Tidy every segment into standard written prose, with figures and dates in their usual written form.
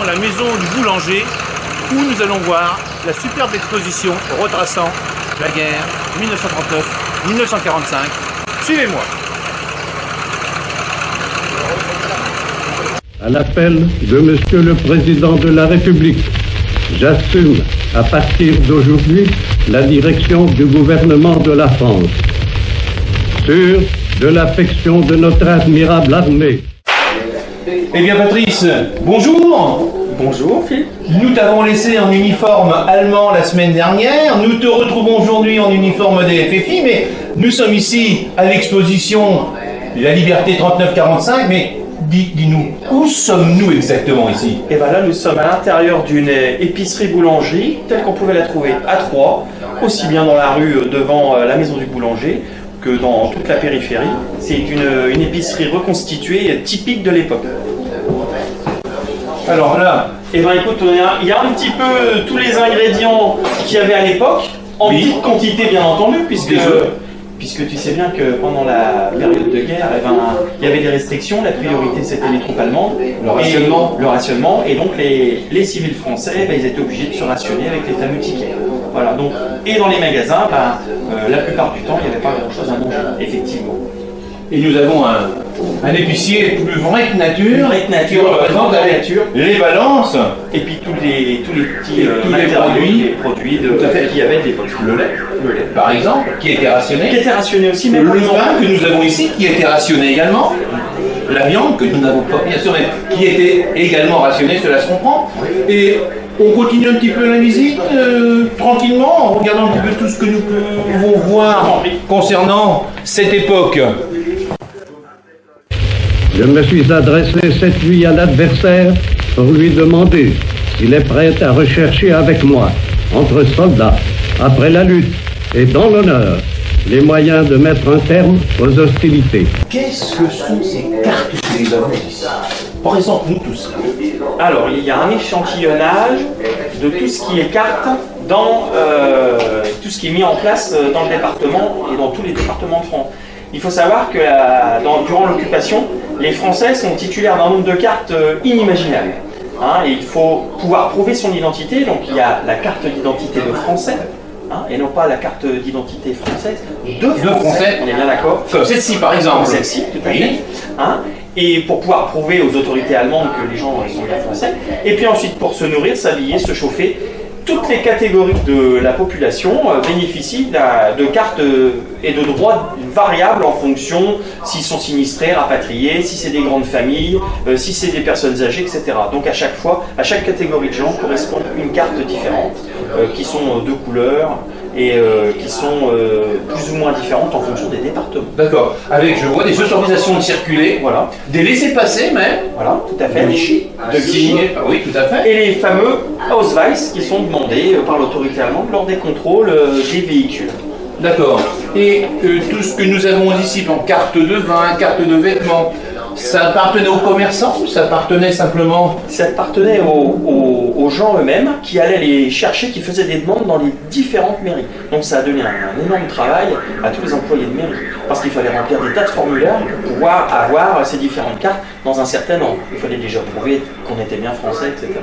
La maison du boulanger où nous allons voir la superbe exposition retraçant la guerre 1939-1945. Suivez-moi. À l'appel de Monsieur le Président de la République, j'assume à partir d'aujourd'hui la direction du gouvernement de la France. Sûr de l'affection de notre admirable armée. Eh bien Patrice, bonjour. Bonjour Philippe. Nous t'avons laissé en uniforme allemand la semaine dernière, nous te retrouvons aujourd'hui en uniforme des FFI, mais nous sommes ici à l'exposition La Liberté 39-45, mais dis-nous, où sommes-nous exactement ici? Et bien là nous sommes à l'intérieur d'une épicerie-boulangerie telle qu'on pouvait la trouver à Troyes, aussi bien dans la rue devant la maison du boulanger que dans toute la périphérie. C'est une épicerie reconstituée typique de l'époque. Alors là, eh ben écoute, il y a un petit peu tous les ingrédients qu'il y avait à l'époque, en petite quantité bien entendu, puisque tu sais bien que pendant la période de guerre, eh ben, il y avait des restrictions, la priorité c'était les troupes allemandes, le rationnement, et donc les civils français, ben, ils étaient obligés de se rationner avec les fameux tickets. Voilà, donc, et dans les magasins, ben, la plupart du temps, il n'y avait pas grand chose à manger, effectivement. Et nous avons un épicier plus vrai que nature, qui représente les balances, et puis tous les petits produits qu'il y avait de l'époque. Le lait, par exemple, qui était rationné. Qui était rationné aussi, mais le pain que nous avons ici, qui était rationné également. La viande, que nous n'avons pas bien sûr, mais qui était également rationnée, cela se comprend. Et on continue un petit peu la visite, tranquillement, en regardant un petit peu tout ce que nous pouvons voir concernant cette époque. Je me suis adressé cette nuit à l'adversaire pour lui demander s'il est prêt à rechercher avec moi, entre soldats, après la lutte et dans l'honneur, les moyens de mettre un terme aux hostilités. Qu'est-ce que sont ces cartes que nous avons ici? Présente-nous tout ça. Alors, il y a un échantillonnage de tout ce qui est carte dans tout ce qui est mis en place dans le département et dans tous les départements de France. Il faut savoir que durant l'occupation, les Français sont titulaires d'un nombre de cartes inimaginables. Hein, et il faut pouvoir prouver son identité, donc il y a la carte d'identité de Français, hein, et non pas la carte d'identité française de Français, on est bien d'accord. Comme celle-ci par exemple. Comme celle-ci, tout à fait. Hein, et pour pouvoir prouver aux autorités allemandes que les gens sont bien français. Et puis ensuite, pour se nourrir, s'habiller, se chauffer, toutes les catégories de la population bénéficient de cartes et de droits variables en fonction s'ils sont sinistrés, rapatriés, si c'est des grandes familles, si c'est des personnes âgées, etc. Donc à chaque fois, à chaque catégorie de gens correspond une carte différente, qui sont de couleurs et qui sont plus ou moins différentes en fonction des départements. D'accord. Avec, je vois, des autorisations de circuler, voilà, des laissez-passer même, voilà, tout à fait, de Vichy, oui, tout à fait, et les fameux Ausweis qui sont demandés par l'autorité allemande lors des contrôles des véhicules. D'accord. Et tout ce que nous avons ici, en carte de vin, carte de vêtements, ça appartenait aux commerçants ou ça appartenait simplement? Ça appartenait aux gens eux-mêmes qui allaient les chercher, qui faisaient des demandes dans les différentes mairies. Donc ça a donné un énorme travail à tous les employés de mairie, parce qu'il fallait remplir des tas de formulaires pour pouvoir avoir ces différentes cartes dans un certain ordre. Il fallait déjà prouver qu'on était bien français, etc.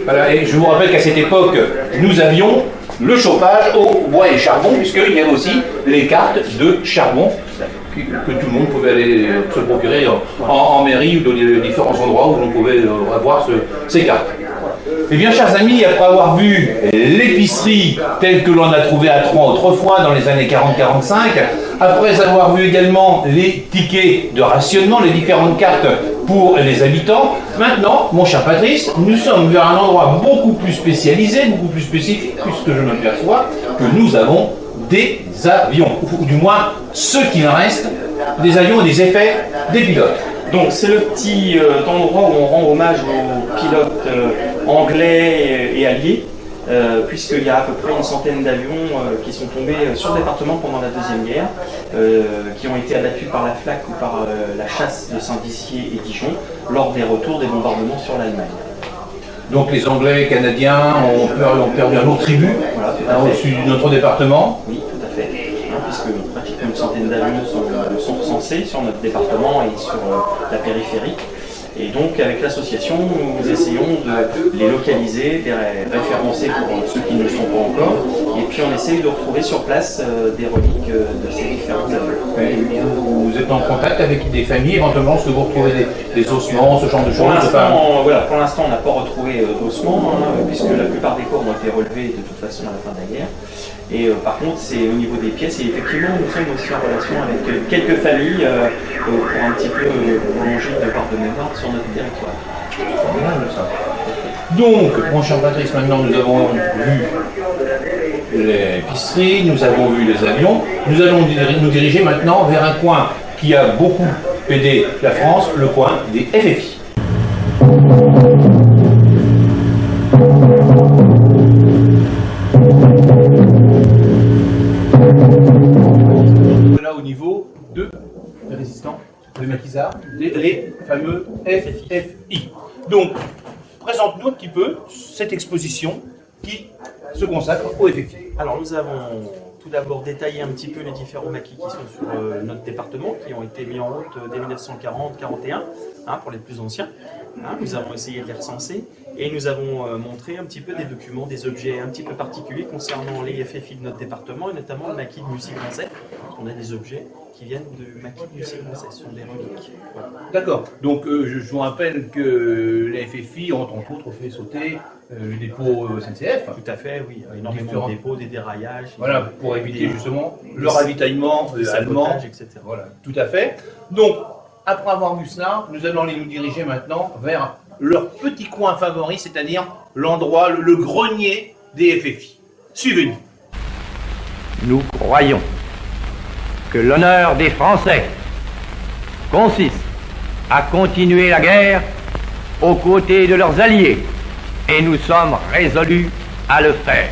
Voilà, et je vous rappelle qu'à cette époque, nous avions le chauffage au bois et charbon, puisqu'il y avait aussi les cartes de charbon que tout le monde pouvait aller se procurer en mairie ou dans les différents endroits où on pouvait avoir ces cartes. Eh bien, chers amis, après avoir vu l'épicerie telle que l'on a trouvée à Troyes autrefois dans les années 40-45, après avoir vu également les tickets de rationnement, les différentes cartes pour les habitants, maintenant, mon cher Patrice, nous sommes vers un endroit beaucoup plus spécialisé, beaucoup plus spécifique, puisque je m'aperçois que nous avons des avions, ou du moins ceux qui en restent, des avions et des effets des pilotes. Donc c'est le petit endroit où on rend hommage aux pilotes anglais et alliés puisqu'il y a à peu près une centaine d'avions qui sont tombés sur le département pendant la Deuxième Guerre, qui ont été abattus par la flak ou par la chasse de Saint-Dizier et Dijon lors des retours des bombardements sur l'Allemagne. Donc les Anglais, Canadiens ont perdu un autre tribut au-dessus de notre département. Oui, tout à fait. Puisque pratiquement une centaine d'avions sont recensés sur notre département et sur la périphérie. Et donc avec l'association, nous essayons de les localiser, les référencer pour ceux qui ne le sont pas encore. Et puis on essaye de retrouver sur place des reliques de ces différents avions. Vous êtes en contact avec des familles, éventuellement, est-ce que vous retrouvez des ossements, ce genre de choses? Pour l'instant, on n'a pas retrouvé d'ossements, puisque la plupart des corps ont été relevés de toute façon à la fin de la guerre. Et par contre, c'est au niveau des pièces, et effectivement, nous sommes aussi en relation avec quelques familles pour un petit peu prolonger une part de mémoire sur notre territoire. Donc, mon cher Patrice, maintenant nous avons vu l'épicerie, nous avons vu les avions, nous allons nous diriger maintenant vers un coin qui a beaucoup aidé la France, le coin des FFI. Voilà au niveau de résistants de maquisards, les fameux FFI. Donc, présente-nous un petit peu cette exposition qui se consacre au FFI. Alors nous avons tout d'abord détaillé un petit peu les différents maquis qui sont sur notre département, qui ont été mis en route dès 1940-41, pour les plus anciens. Nous avons essayé de les recenser et nous avons montré un petit peu des documents, des objets un petit peu particuliers concernant les FFI de notre département et notamment le maquis de Mussy-Grancey. On a des objets qui viennent de maquis de Mussy-Grancey, ce sont des reliques. Voilà. D'accord, donc je vous rappelle que les FFI ont entre autres fait sauter le dépôt SNCF. Tout à fait, oui, énormément de dépôts, des déraillages. Voilà, pour éviter justement le ravitaillement allemand, etc. Voilà, tout à fait. Donc, après avoir vu cela, nous allons aller nous diriger maintenant vers leur petit coin favori, c'est-à-dire l'endroit, le grenier des FFI. Suivez-nous. Nous croyons que l'honneur des Français consiste à continuer la guerre aux côtés de leurs alliés et nous sommes résolus à le faire.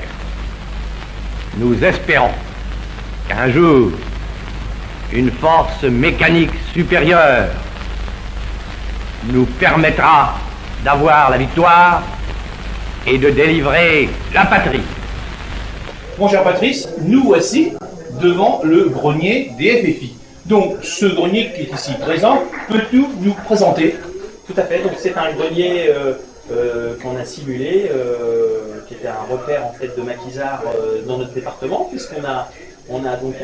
Nous espérons qu'un jour, une force mécanique supérieure nous permettra d'avoir la victoire et de délivrer la patrie. Mon cher Patrice, nous voici devant le grenier des FFI. Donc, ce grenier qui est ici présent, peux-tu nous présenter? Tout à fait, donc c'est un grenier qu'on a simulé, qui était un repère en fait de maquisards dans notre département, puisqu'on a donc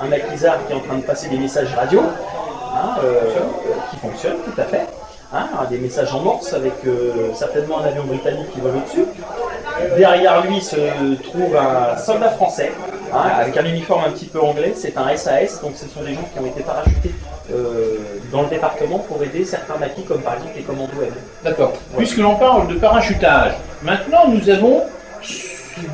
un maquisard qui est en train de passer des messages radio, qui fonctionne tout à fait, des messages en morse avec certainement un avion britannique qui vole au-dessus. Derrière lui se trouve un soldat français, avec un uniforme un petit peu anglais, c'est un SAS, donc ce sont des gens qui ont été parachutés dans le département pour aider certains maquis comme par exemple les commandos aériens. D'accord. Ouais. Puisque l'on parle de parachutage, maintenant nous avons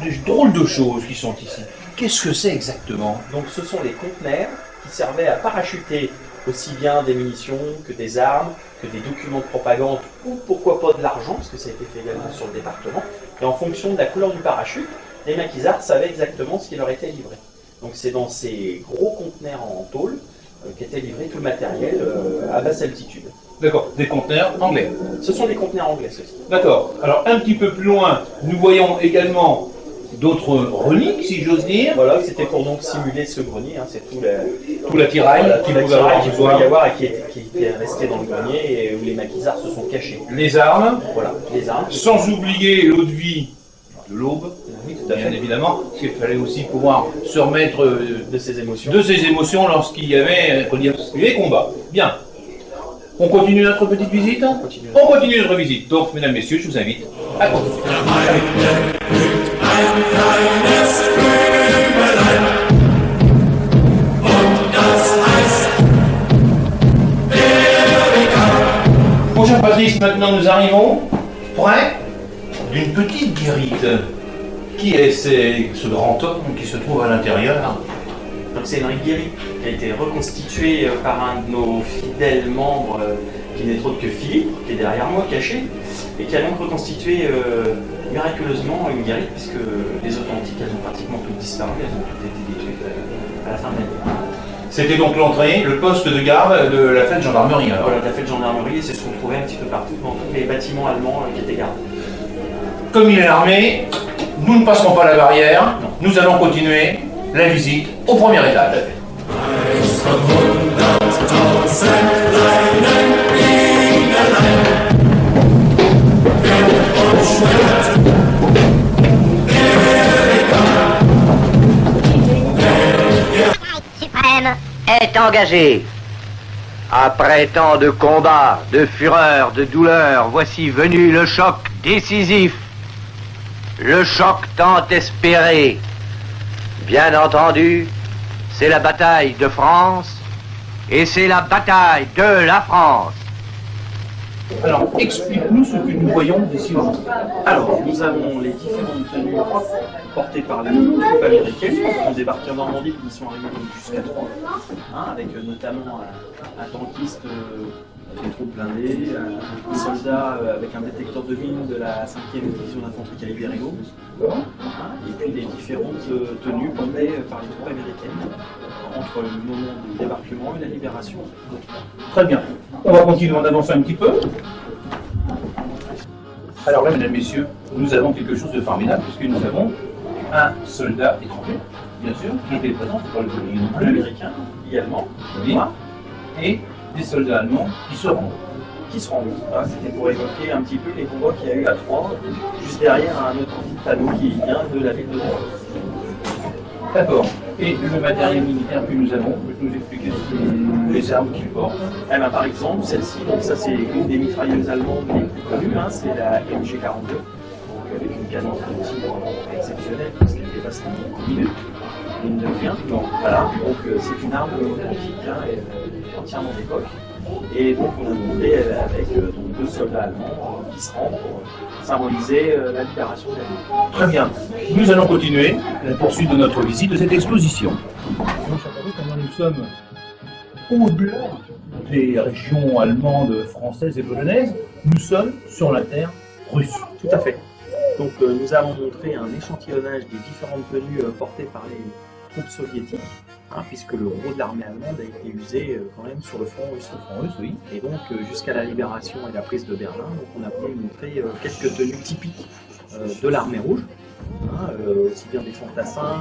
des drôles de choses qui sont ici. Qu'est-ce que c'est exactement? Donc ce sont des conteneurs qui servaient à parachuter aussi bien des munitions que des armes, que des documents de propagande ou pourquoi pas de l'argent, parce que ça a été fait également sur le département. Et en fonction de la couleur du parachute, les maquisards savaient exactement ce qui leur était livré. Donc c'est dans ces gros conteneurs en tôle qu'était livré tout le matériel à basse altitude. D'accord, des conteneurs anglais. Ce sont des conteneurs anglais, ceux-ci. D'accord. Alors un petit peu plus loin, nous voyons également d'autres reliques, si j'ose dire. Voilà, c'était pour donc simuler ce grenier, c'est tout l'attirail qu'il pouvait y avoir et qui était resté dans le grenier et où les maquisards se sont cachés. Les armes. Voilà, les armes. Sans oublier l'eau de vie de l'aube, oui, bien évidemment, parce qu'il fallait aussi pouvoir se remettre de ses émotions lorsqu'il y avait les combats. Bien. On continue notre petite visite? On continue notre visite. Donc, mesdames, messieurs, je vous invite à continuer. Mon cher Patrice, maintenant nous arrivons près d'une petite guérite. Qui est ce grand homme qui se trouve à l'intérieur? Donc c'est une guérite qui a été reconstituée par un de nos fidèles membres qui n'est autre que Philippe, qui est derrière moi, caché, et qui a donc reconstitué miraculeusement une guérite, puisque les authentiques, elles ont pratiquement toutes disparu, elles ont toutes été détruites à la fin de l'année. C'était donc l'entrée, le poste de garde de la fête gendarmerie alors. Voilà, la fête gendarmerie, et c'est ce qu'on trouvait un petit peu partout dans tous les bâtiments allemands qui étaient gardés. Comme il est l'armée, nous ne passerons pas la barrière, nous allons continuer la visite au premier étage. Suprême est engagé. Après tant de combats, de fureur, de douleur, voici venu le choc décisif. Le choc tant espéré. Bien entendu, c'est la bataille de France et c'est la bataille de la France. Alors, explique-nous ce que nous voyons ici aujourd'hui. Alors, nous avons les différentes tenues portées par les troupes américaines qui ont débarqué en Normandie, qui sont arrivés jusqu'à 3, avec notamment un tankiste des troupes blindées, un soldat avec un détecteur de mines de la 5e division d'infanterie calibre Rigaud, et puis les différentes tenues portées par les troupes américaines entre le moment du débarquement et la libération. Très bien. On va continuer en avançant un petit peu. Alors là, mesdames, messieurs, nous avons quelque chose de formidable puisque nous avons un soldat étranger, bien sûr, qui était présent, c'est pas le collier non Un plus, américain, également, oui, et des soldats allemands qui seront. qui se rendent. Voilà, c'était pour évoquer un petit peu les combats qu'il y a eu à Troyes, juste derrière un autre petit panneau qui vient de la ville de Troyes. D'accord. Et le matériel militaire que nous avons, peut nous expliquer les armes qu'ils portent. Eh ben, par exemple, celle-ci, donc ça c'est une des mitrailleuses allemandes les plus connues, c'est la MG42, donc avec une cadence de tir exceptionnelle, parce qu'elle dépasse en minute, mine de rien. Donc, voilà, donc c'est une arme authentique, entièrement d'époque. Et donc on a monté avec donc, 2 soldats allemands qui se rendent pour symboliser la libération de la ville. Très bien. Nous allons continuer la poursuite de notre visite de cette exposition. Nous sommes au-delà des régions allemandes, françaises et polonaises. Nous sommes sur la terre russe. Tout à fait. Donc nous avons montré un échantillonnage des différentes tenues portées par les troupes soviétiques, puisque le gros de l'armée allemande a été usé quand même sur le front russe. Oui. Et donc jusqu'à la libération et la prise de Berlin, donc, on a voulu montrer quelques tenues typiques de l'armée rouge, aussi bien des fantassins,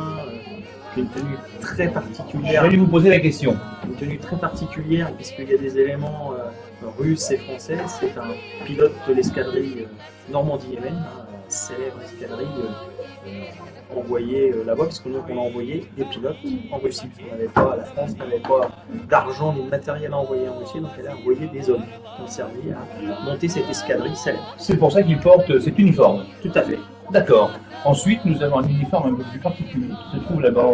qu'une tenue très particulière. J'allais vous poser la question. Une tenue très particulière puisqu'il y a des éléments russes et français. C'est un pilote de l'escadrille Normandie-Yémen, célèbre escadrille envoyée là-bas, puisqu'on a envoyé des pilotes en Russie, puisqu'on la France n'avait pas d'argent ni de matériel à envoyer en Russie, donc elle a envoyé des hommes qui ont servi à monter cette escadrille célèbre. C'est pour ça qu'ils portent cet uniforme. Tout à fait. D'accord. Ensuite, nous avons un uniforme un peu plus particulier qui se trouve là-bas,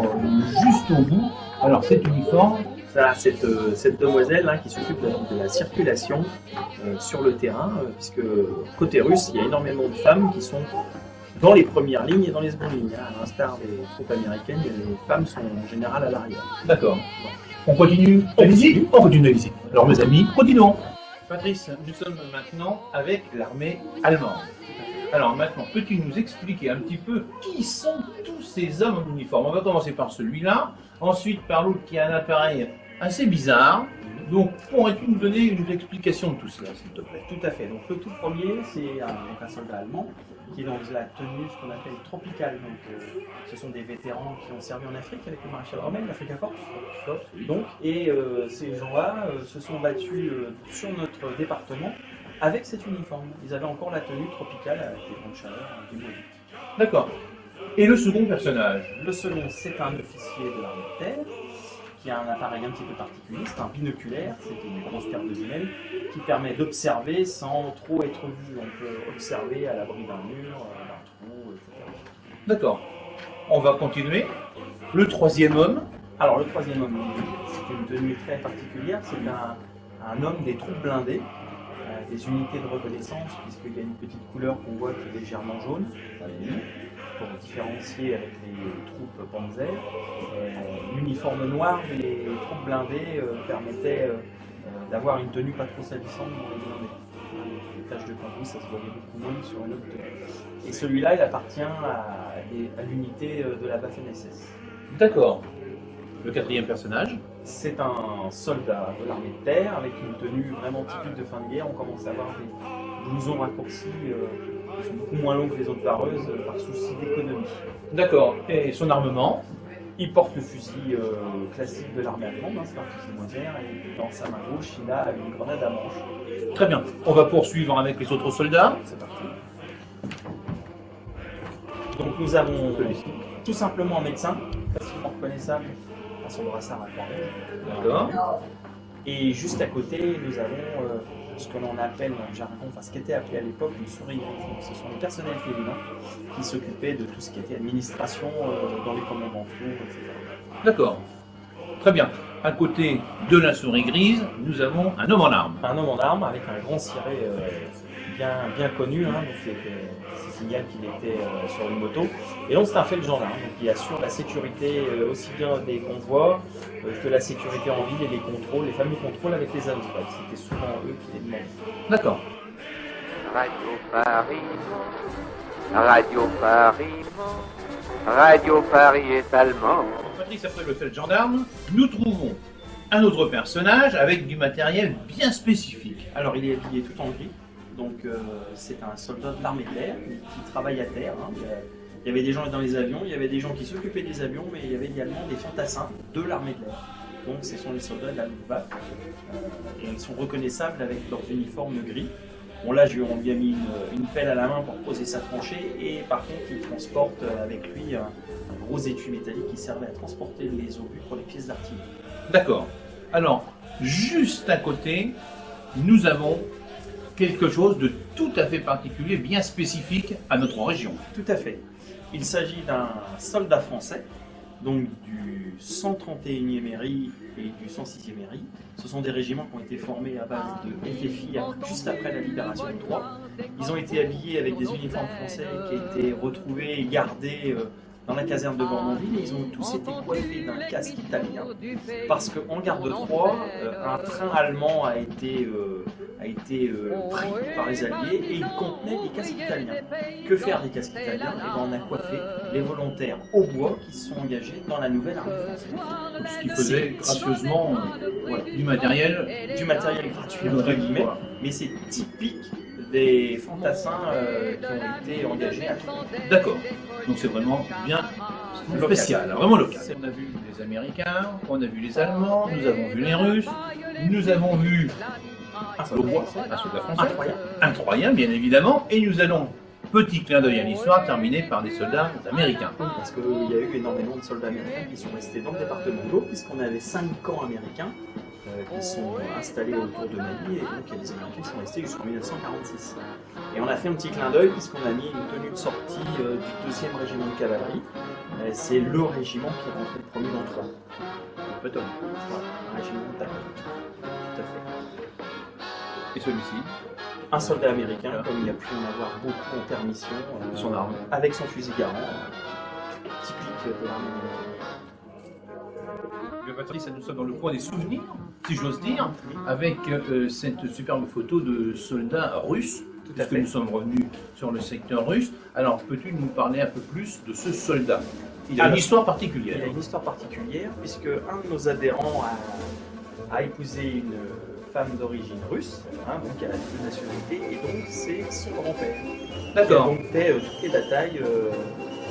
juste au bout. Alors cet uniforme, Ça, cette demoiselle qui s'occupe de la circulation sur le terrain, puisque côté russe, il y a énormément de femmes qui sont dans les premières lignes et dans les secondes lignes. À l'instar des troupes américaines, les femmes sont en général à l'arrière. d'accord. On continue la visite. On continue la visite. Alors mes amis, continuons. Patrice, nous sommes maintenant avec l'armée allemande. Alors maintenant, peux-tu nous expliquer un petit peu qui sont tous ces hommes en uniforme? On va commencer par celui-là, ensuite par l'autre qui a un appareil assez bizarre. Donc, pourrais-tu nous donner une explication de tout cela, s'il te plaît? Tout à fait. Donc le tout premier, c'est un soldat allemand qui est dans la tenue, ce qu'on appelle tropicale. Donc ce sont des vétérans qui ont servi en Afrique avec le maréchal Rommel, l'Africa Corps. Donc, et ces gens-là se sont battus sur notre département avec cet uniforme. Ils avaient encore la tenue tropicale avec les grandes chaleurs du monde. D'accord. Et le second personnage? Le second, c'est un officier de l'armée de terre qui a un appareil un petit peu particulier, c'est un binoculaire, c'est une grosse paire de jumelles qui permet d'observer sans trop être vu. On peut observer à l'abri d'un mur, d'un trou, etc. D'accord. On va continuer. Le troisième homme. Alors le troisième homme, c'est une tenue très particulière, c'est un homme des troupes blindées, des unités de reconnaissance, puisqu'il y a une petite couleur qu'on voit qui est légèrement jaune, pour différencier avec les troupes Panzer. L'uniforme noir des troupes blindées permettait d'avoir une tenue pas trop salissante dans les blindés. Les taches de conduite, ça se voyait beaucoup moins sur une autre tenue. Et celui-là, il appartient à l'unité de la Waffen-SS. D'accord. Le quatrième personnage. C'est un soldat de l'armée de terre avec une tenue vraiment typique de fin de guerre. On commence à avoir des blousons raccourcis qui sont beaucoup moins longs que les autres vareuses par souci d'économie. D'accord. Et son armement? Il porte le fusil classique de l'armée allemande, c'est un fusil Moser, et dans sa main gauche, il a une grenade à manche. Très bien. On va poursuivre avec les autres soldats. C'est parti. Donc nous avons tout simplement un médecin, facilement reconnaissable à son brassard à croix. D'accord. Et juste à côté, nous avons ce que l'on appelle dans le jargon, enfin ce qui était appelé à l'époque une souris grise. Donc, ce sont les personnels féminins qui s'occupaient de tout ce qui était administration dans les commandements, etc. D'accord. Très bien. À côté de la souris grise, nous avons un homme en armes. Un homme en armes avec un grand ciré bien connu, hein, donc c'est signal qu'il était sur une moto. Et donc c'est un gendarme, donc il assure la sécurité aussi bien des convois que la sécurité en ville et les contrôles, les fameux contrôles avec les Allemands. C'était souvent eux qui les demandaient. D'accord. Radio Paris est allemand. Patrice, après le gendarme, nous trouvons un autre personnage avec du matériel bien spécifique. Alors il est habillé tout en gris. Donc c'est un soldat de l'armée de l'air qui travaille à terre. Hein. Il y avait des gens dans les avions, il y avait des gens qui s'occupaient des avions, mais il y avait également des fantassins de l'armée de l'air. Donc ce sont les soldats de la Luftwaffe. Et ils sont reconnaissables avec leurs uniformes gris. Bon là on lui a mis une pelle à la main pour poser sa tranchée et par contre il transporte avec lui un gros étui métallique qui servait à transporter les obus pour les pièces d'artillerie. D'accord. Alors, juste à côté, nous avons quelque chose de tout à fait particulier, bien spécifique à notre région. Tout à fait. Il s'agit d'un soldat français, donc du 131e RI et du 106e RI. Ce sont des régiments qui ont été formés à base de FFI juste après la libération de Troyes. Ils ont été habillés avec des uniformes français qui ont été retrouvés et gardés dans la caserne de Bournonville, et ils ont tous été coiffés d'un casque italien parce qu'en gare de Troyes, un train allemand a été pris par les Alliés et il contenait des casques italiens. Que faire des casques italiens? Et ben, on a coiffé les volontaires au bois qui se sont engagés dans la nouvelle armée française. Ce qui faisait gracieusement du matériel gratuit entre guillemets, mais c'est typique des fantassins qui ont été engagés à Troyes. D'accord. Donc c'est vraiment bien spécial, vraiment local. On a vu les Américains, on a vu les Allemands, nous avons vu les Russes, nous avons vu un soldat français, un Troyen bien évidemment, et nous allons, petit clin d'œil à l'histoire, terminer par des soldats américains. Parce qu'il y a eu énormément de soldats américains qui sont restés dans le département de l'Aube, puisqu'on avait 5 camps américains qui sont installés autour de Mali, et donc il y a des Américains qui sont restés jusqu'en 1946. Et on a fait un petit clin d'œil puisqu'on a mis une tenue de sortie du 2e régiment de cavalerie. C'est le régiment qui est rentré le premier dans Troyes. Peut-être. Voilà, un régiment de cavalerie. Tout à fait. Et celui-ci? Un soldat américain, comme il a pu en avoir beaucoup en permission, son arme, avec son fusil garand, typique de l'armée américaine. Patrice, nous sommes dans le coin des souvenirs, si j'ose dire, avec cette superbe photo de soldats russes, puisque nous sommes revenus sur le secteur russe. Alors, peux-tu nous parler un peu plus de ce soldat? Il a une histoire particulière. Il a une histoire particulière, puisque un de nos adhérents a épousé une femme d'origine russe, hein, donc elle a deux nationalités, et donc c'est son grand-père. D'accord. Il a donc fait toutes les batailles de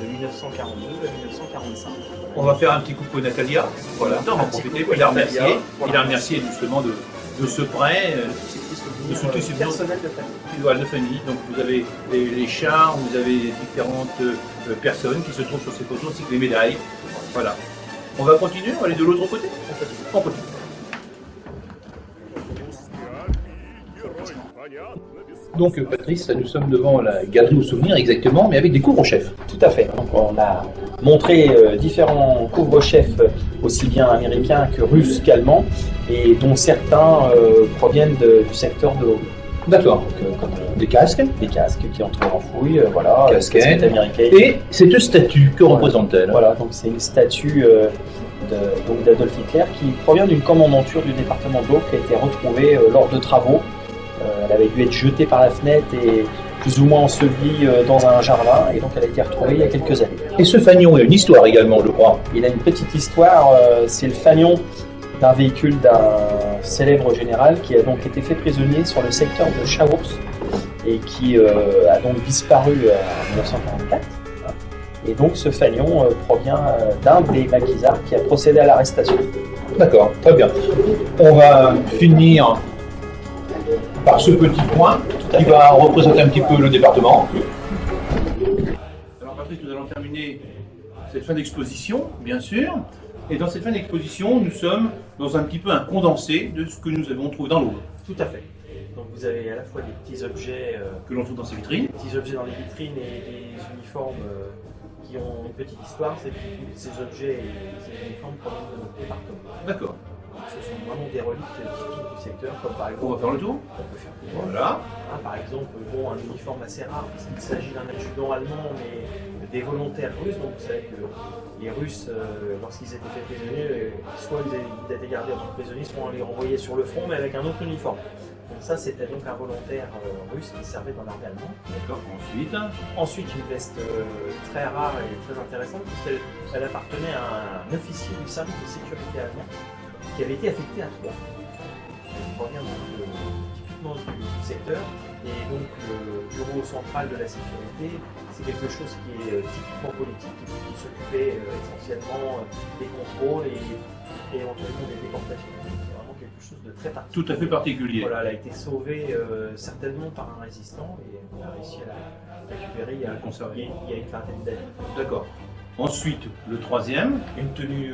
1942 à 1945. On va faire un petit coucou à Natalia. Voilà, on va en profiter. Il a remercié justement de ce prêt, de ce personnel de famille. De famille. Donc vous avez les chars, vous avez différentes personnes qui se trouvent sur ces photos, ainsi que les médailles. Voilà. On va continuer, on va aller de l'autre côté. On continue. Donc Patrice, nous sommes devant la galerie aux souvenirs exactement, mais avec des couvre-chefs. Tout à fait. Donc, on a montré différents couvre-chefs, aussi bien américains que russes qu'allemands, et dont certains proviennent du secteur de l'Aube. D'accord. Comme des casques qui ont trouvé en fouille, voilà. Casquettes américaine. Et cette statue, que représente-t-elle? Voilà, donc c'est une statue d'Adolf Hitler, qui provient d'une commandanture du département de l'Aube qui a été retrouvée lors de travaux. Elle avait dû être jetée par la fenêtre et plus ou moins ensevelie dans un jardin, et donc elle a été retrouvée il y a quelques années. Et ce fanion a une histoire également, je crois. Il a une petite histoire, c'est le fanion d'un véhicule d'un célèbre général qui a donc été fait prisonnier sur le secteur de Chaours et qui a donc disparu en 1944. Et donc ce fanion provient d'un des maquisards qui a procédé à l'arrestation. D'accord, très bien. On va finir par ce petit point qui va représenter un petit peu le département. Alors Patrice, nous allons terminer cette fin d'exposition, bien sûr. Et dans cette fin d'exposition, nous sommes dans un petit peu un condensé de ce que nous avons trouvé dans l'Aube. Tout à fait. Donc vous avez à la fois des petits objets Que l'on trouve dans ces vitrines. des petits objets dans les vitrines et des uniformes qui ont une petite histoire. Ces objets et ces uniformes proviennent de notre département. D'accord. Ce sont vraiment des reliques typiques du secteur, comme par exemple... On va faire le tour. On peut faire le tour. Voilà. Ah, par exemple, bon, un uniforme assez rare, parce qu'il s'agit d'un adjudant allemand, mais des volontaires russes. Donc vous savez que les Russes, lorsqu'ils étaient faits prisonniers, soit ils étaient gardés en tant que prisonniers, soit on les renvoyait sur le front, mais avec un autre uniforme. Donc ça, c'était donc un volontaire russe qui servait dans l'armée allemande. D'accord. Ensuite, une veste très rare et très intéressante, puisqu'elle appartenait à un officier du service de sécurité allemand qui avait été affecté à Troyes. Elle provient donc typiquement du secteur, et donc le bureau central de la sécurité, c'est quelque chose qui est typiquement politique, qui s'occupait essentiellement des contrôles et éventuellement des déportations. C'est vraiment quelque chose de très particulier. Tout à fait particulier. Voilà, elle a été sauvée certainement par un résistant, et on a réussi à la récupérer il y a une vingtaine d'années. D'accord. Ensuite, le troisième. Une tenue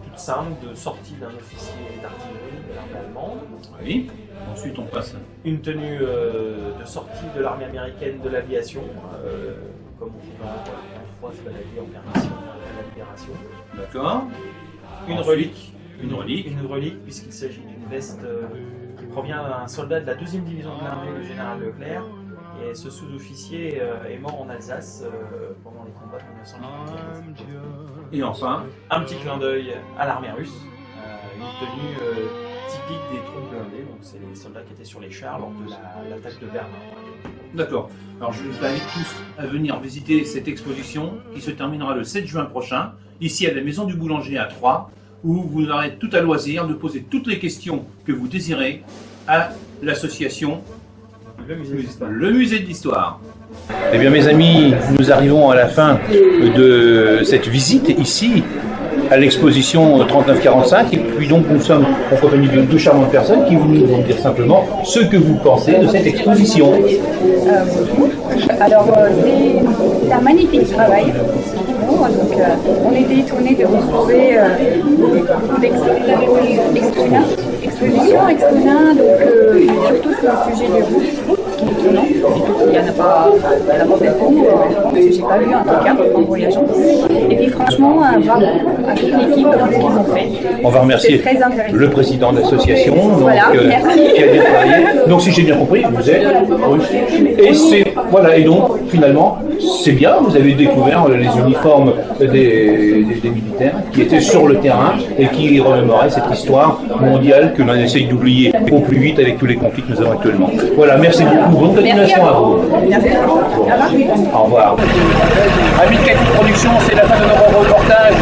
toute simple de sortie d'un officier d'artillerie de l'armée allemande. Oui. Ensuite, on passe. Une tenue de sortie de l'armée américaine de l'aviation, comme on pouvait en fois se balader en permission à la libération. D'accord. Une Ensuite, relique. Une relique. Une relique, puisqu'il s'agit d'une veste qui provient d'un soldat de la 2e division de l'armée, le général Leclerc. Et ce sous-officier est mort en Alsace pendant les combats de 1915. Et enfin, un petit clin d'œil à l'armée russe, une tenue typique des troupes blindées, donc c'est les soldats qui étaient sur les chars lors de l'attaque de Berlin. d'accord. Alors je vous invite tous à venir visiter cette exposition qui se terminera le 7 juin prochain, ici à la Maison du Boulanger à Troyes, où vous aurez tout à loisir de poser toutes les questions que vous désirez à l'association Le Musée de l'Histoire. Eh bien mes amis, nous arrivons à la fin de cette visite ici à l'exposition 3945 et puis donc nous sommes en compagnie de deux charmantes personnes qui vont nous dire simplement ce que vous pensez de cette exposition. Alors c'est un magnifique travail. Donc, on était étonnés de retrouver beaucoup d'expositions, donc surtout sur le sujet du rouge, ce qui est étonnant. Il n'y en a pas beaucoup en France, j'ai pas vu en tout cas en voyageant. Et puis franchement, bravo à toute l'équipe pour ce qu'ils ont fait. On va remercier le président de l'association voilà, qui a bien travaillé. Donc si j'ai bien compris, vous êtes russe. Et c'est voilà, et donc finalement c'est bien, vous avez découvert les uniformes des militaires qui étaient sur le terrain et qui remémoraient cette histoire mondiale que l'on essaye d'oublier au plus vite avec tous les conflits que nous avons actuellement. Voilà, merci beaucoup, bonne continuation à vous. Au revoir. Amis de Cati Productions, c'est la fin de notre reportage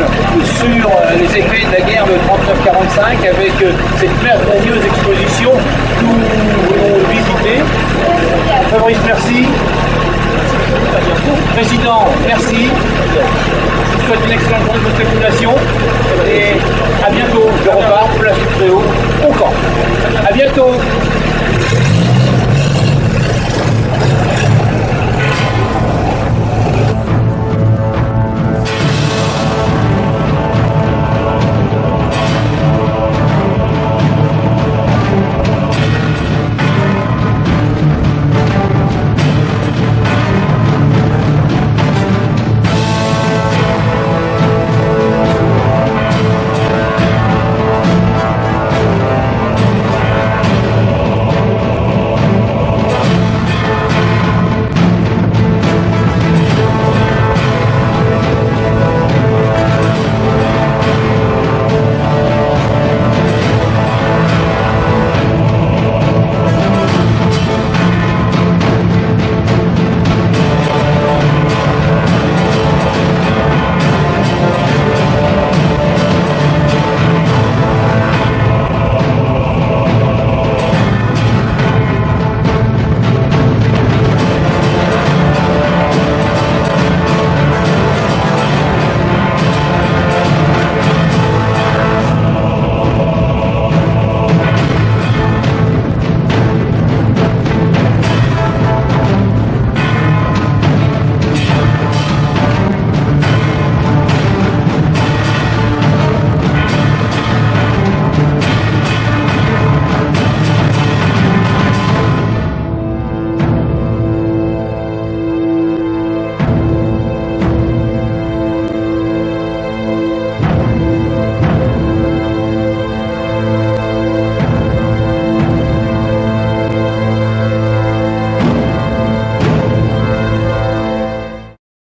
sur les effets de la guerre de 39-45 avec cette merveilleuse exposition que nous venons visiter. Fabrice, merci. Président, merci. Je vous souhaite une excellente journée de spéculation et à bientôt. Je repars, place du Préau, au camp. À bientôt.